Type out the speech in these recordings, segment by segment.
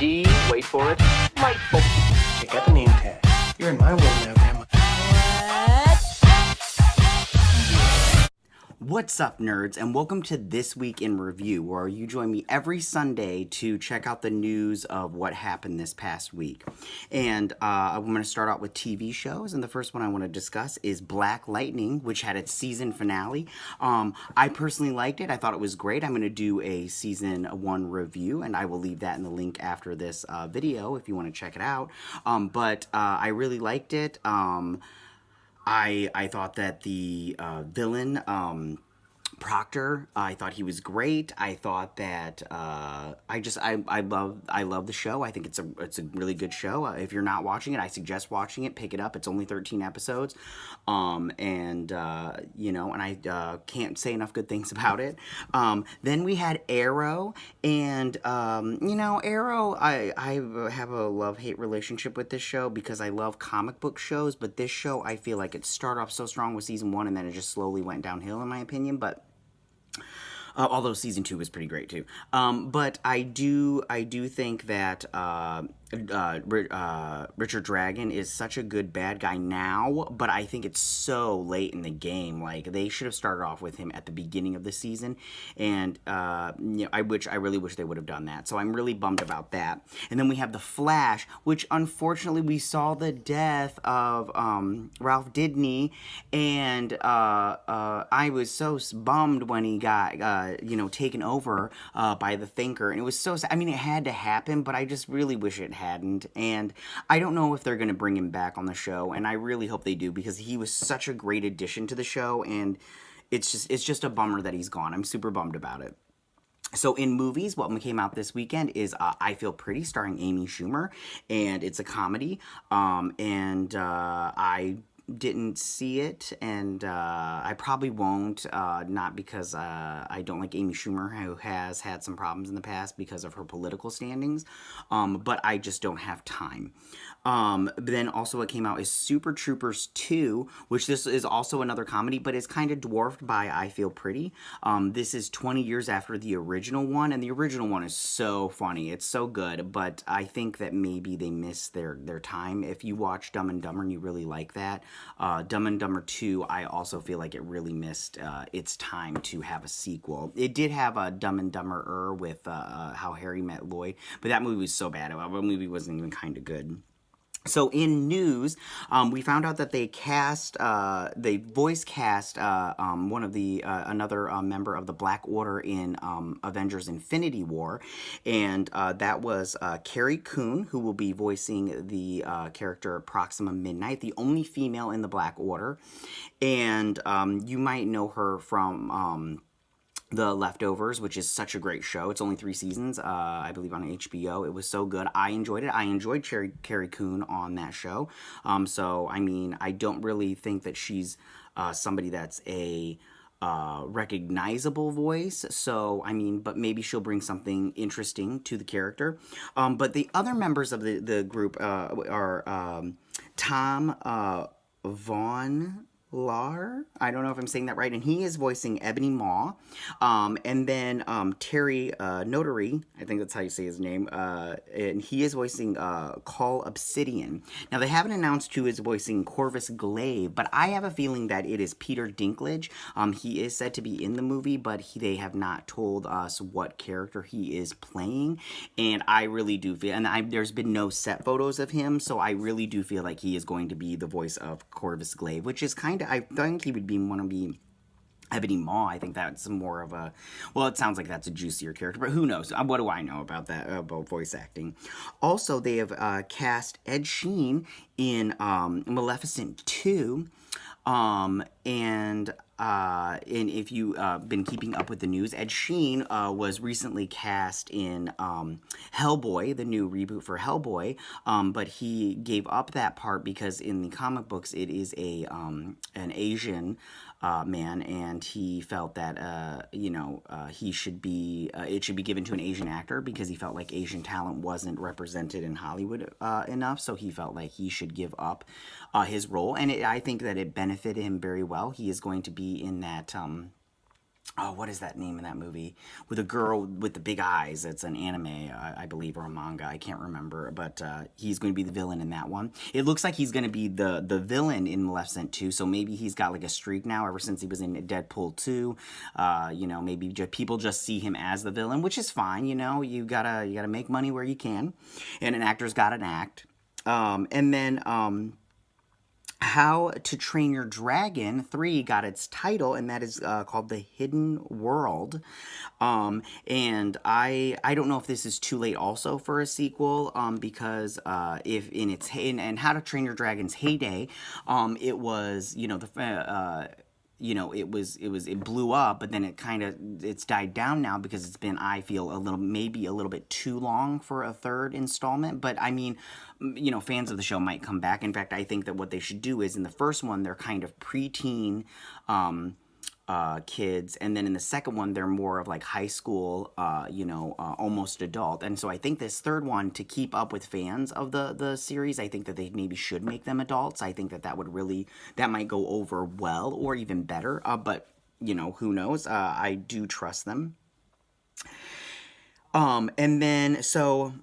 D, wait for it, delightful. Check out the name tag. You're in my world now, Grandma. What's up, nerds, and welcome to This Week in Review, where you join me every Sunday to check out the news of what happened this past week. And I'm going to start out with TV shows, and the first one I want to discuss is Black Lightning, which had its season finale. I personally liked it. I thought it was great. I'm going to do a season 1 review, and I will leave that in the link after this video if you want to check it out. But I really liked it. I thought that the villain, Proctor, I thought he was great. I thought that I love the show. I think it's a really good show. If you're not watching it, I suggest watching it. Pick it up. It's only 13 episodes, and I can't say enough good things about it. Then we had Arrow, and Arrow. I have a love-hate relationship with this show because I love comic book shows, but this show I feel like it started off so strong with season 1, and then it just slowly went downhill in my opinion. But although season 2 was pretty great too. But I do think that Richard Dragon is such a good bad guy now, but I think it's so late in the game. Like, they should have started off with him at the beginning of the season, and I really wish they would have done that. So I'm really bummed about that. And then we have The Flash, which unfortunately we saw the death of Ralph Dibny, and I was so bummed when he got taken over by the Thinker, and it was so sad. I mean, it had to happen, but I just really wish it hadn't. And I don't know if they're going to bring him back on the show, and I really hope they do, because he was such a great addition to the show, and it's just a bummer that he's gone. I'm super bummed about it. So in movies, what came out this weekend is I Feel Pretty, starring Amy Schumer, and it's a comedy, and I didn't see it, and I probably won't, not because I don't like Amy Schumer, who has had some problems in the past because of her political standings, but I just don't have time. But then also what came out is Super Troopers 2, which this is also another comedy, but it's kind of dwarfed by I Feel Pretty. This is 20 years after the original one, and the original one is so funny. It's so good, but I think that maybe they missed their time. If you watch Dumb and Dumber and you really like that, Dumb and Dumber 2, I also feel like it really missed its time to have a sequel. It did have a Dumb and Dumber with How Harry Met Lloyd, but that movie was so bad. The movie wasn't even kind of good. So in news, we found out that they voice cast one of the another member of the Black Order in Avengers: Infinity War, and that was Carrie Coon, who will be voicing the character Proxima Midnight, the only female in the Black Order, and you might know her from The Leftovers, which is such a great show. It's only 3 seasons, I believe, on HBO. It was so good. I enjoyed it. I enjoyed Carrie Coon on that show. So, I mean, I don't really think that she's somebody that's a recognizable voice. So, I mean, but maybe she'll bring something interesting to the character. But the other members of the group are Tom Vaughan-Lawor, I don't know if I'm saying that right, and he is voicing Ebony Maw, and then Terry Notary, I think that's how you say his name, and he is voicing Call Obsidian. Now, they haven't announced who is voicing Corvus Glaive, but I have a feeling that it is Peter Dinklage. He is said to be in the movie, but they have not told us what character he is playing, and I really do feel, and there's been no set photos of him, so I really do feel like he is going to be the voice of Corvus Glaive, which is kind of, I think he would want to be Ebony Maw. I think that's more of a, well, it sounds like that's a juicier character, but who knows? What do I know about that, about voice acting? Also, they have cast Ed Skrein in Maleficent 2, and if you've been keeping up with the news, Ed Skrein was recently cast in Hellboy, the new reboot for Hellboy, but he gave up that part because in the comic books it is an Asian man, and he felt that he should be it should be given to an Asian actor because he felt like Asian talent wasn't represented in Hollywood enough. So he felt like he should give up his role, and I think that it benefited him very well. He is going to be in that oh, what is that name in that movie? With a girl with the big eyes. It's an anime, I believe, or a manga. I can't remember. But he's going to be the villain in that one. It looks like he's going to be the villain in Maleficent 2. So maybe he's got like a streak now ever since he was in Deadpool 2. Maybe people just see him as the villain, which is fine. You gotta make money where you can. And an actor's got an act. And then How to Train Your Dragon 3 got its title, and that is called The Hidden World. And I don't know if this is too late also for a sequel, because if in its and How to Train Your Dragon's heyday, it was it blew up, but then it's died down now because it's been, I feel, maybe a little bit too long for a third installment. But I mean, fans of the show might come back. In fact, I think that what they should do is in the first one, they're kind of preteen kids, and then in the second one they're more of like high school, almost adult. And so I think this third one, to keep up with fans of the series, I think that they maybe should make them adults. I think that might go over well or even better, but who knows. I do trust them. And then so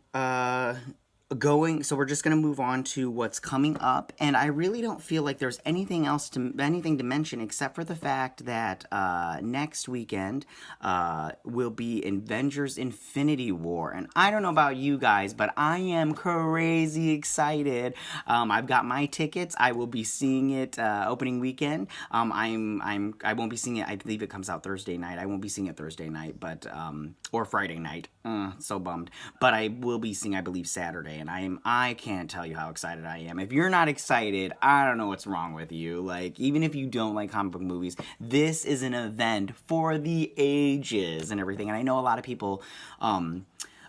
we're just going to move on to what's coming up, and I really don't feel like there's anything to mention except for the fact that next weekend will be Avengers Infinity War, and I don't know about you guys, but I am crazy excited. I've got my tickets. I will be seeing it opening weekend. I won't be seeing it. I believe it comes out Thursday night. I won't be seeing it Thursday night, but or Friday night. So bummed. But I will be seeing, I believe, Saturday, and I can't tell you how excited I am. If you're not excited, I don't know what's wrong with you. Like, even if you don't like comic book movies, this is an event for the ages and everything. And I know a lot of people down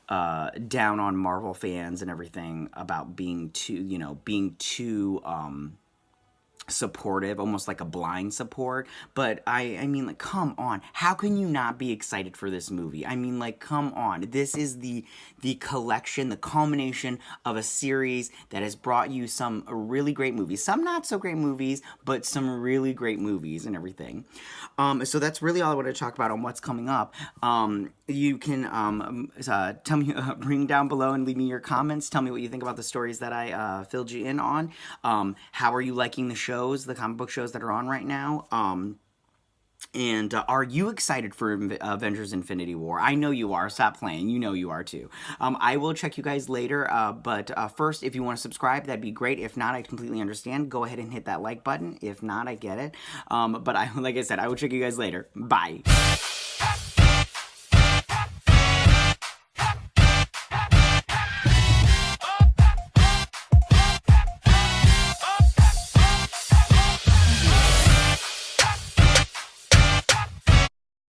on Marvel fans and everything about being too supportive, almost like a blind support. But I mean, like, come on, how can you not be excited for this movie? I mean, like, come on, this is the collection, the culmination of a series that has brought you some really great movies, some not so great movies, but some really great movies and everything. So that's really all I want to talk about on what's coming up. You can tell me, bring down below and leave me your comments. Tell me what you think about the stories that I filled you in on. How are you liking the shows, the comic book shows that are on right now? And are you excited for Avengers Infinity War? I know you are. Stop playing. You know you are too. I will check you guys later. But first, if you want to subscribe, that'd be great. If not, I completely understand. Go ahead and hit that like button. If not, I get it. But like I said, I will check you guys later. Bye.